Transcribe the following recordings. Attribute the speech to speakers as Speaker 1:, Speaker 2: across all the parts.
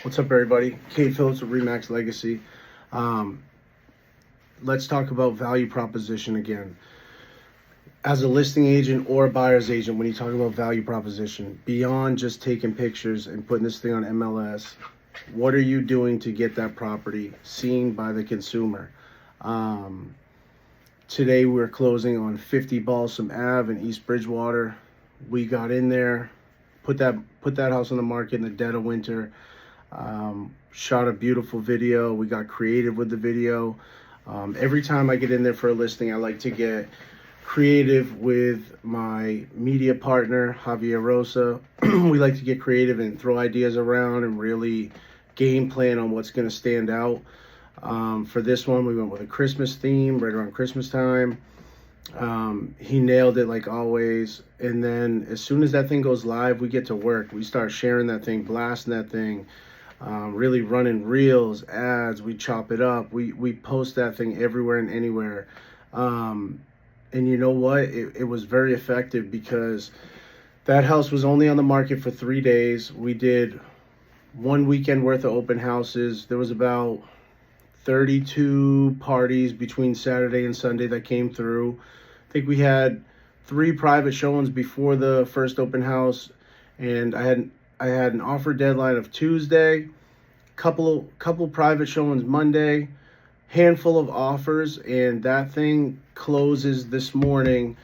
Speaker 1: What's up, everybody? Kate Phillips with Remax Legacy. Let's talk about value proposition again. As a listing agent or a buyer's agent, when you talk about value proposition, beyond just taking pictures and putting this thing on MLS, what are you doing to get that property seen by the consumer? Today we're closing on 50 Balsam Ave in East Bridgewater. We got in there, put that house on the market in the dead of winter. Shot a beautiful video. We got creative with the video. Every time I get in there for a listing, I like to get creative with my media partner, Javier Rosa. We like to get creative and throw ideas around and really game plan on what's going to stand out. For this one, we went with a Christmas theme right around Christmas time. He nailed it like always. And then as soon as that thing goes live, we get to work. We start sharing that thing, blasting that thing. Really running reels, ads, we chop it up. We post that thing everywhere and anywhere. And you know what? It was very effective because that house was only on the market for 3 days. We did 1 weekend worth of open houses. There was about 32 parties between Saturday and Sunday that came through. I think we had 3 private showings before the first open house, and I had an offer deadline of Tuesday, couple private showings Monday, handful of offers, and that thing closes this morning.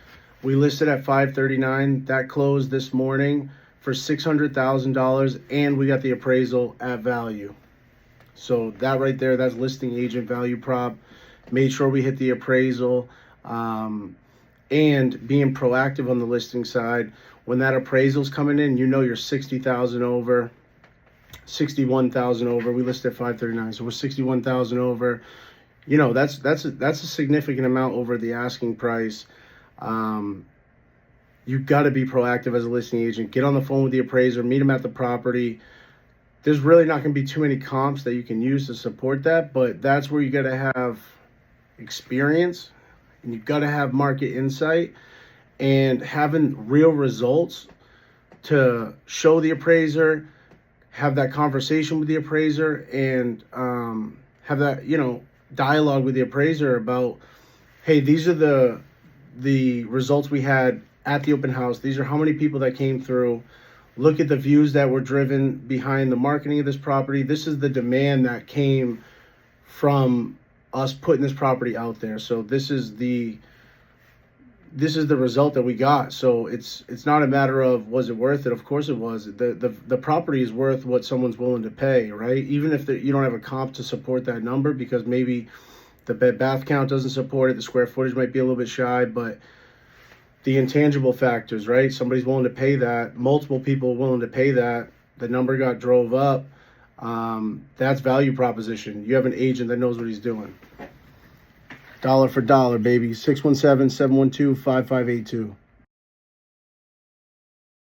Speaker 1: We listed at $539. That closed this morning for $600,000, and we got the appraisal at value. So that right there, that's listing agent value prop. Made sure we hit the appraisal, and being proactive on the listing side. When that appraisal's coming in, you know you're 60,000 over, 61,000 over. We listed at 539, so we're 61,000 over. You know, that's a significant amount over the asking price. You've got to be proactive as a listing agent. Get on the phone with the appraiser, meet him at the property. There's really not going to be too many comps that you can use to support that, but that's where you got to have experience, and you've got to have market insight and having real results to show the appraiser, have that conversation with the appraiser, and have that, you know, dialogue with the appraiser about, hey, these are the results we had at the open house. These are how many people that came through. Look at the views that were driven behind the marketing of this property. This is the demand that came from us putting this property out there. So this is the result that we got. So it's not a matter of, was it worth it? Of course it was. The property is worth what someone's willing to pay, right? Even if you don't have a comp to support that number, because maybe the bed bath count doesn't support it, the square footage might be a little bit shy, but the intangible factors, right? Somebody's willing to pay that. Multiple people willing to pay that. The number got drove up. That's value proposition. You have an agent that knows what he's doing. Dollar for dollar, baby. 617-712-5582.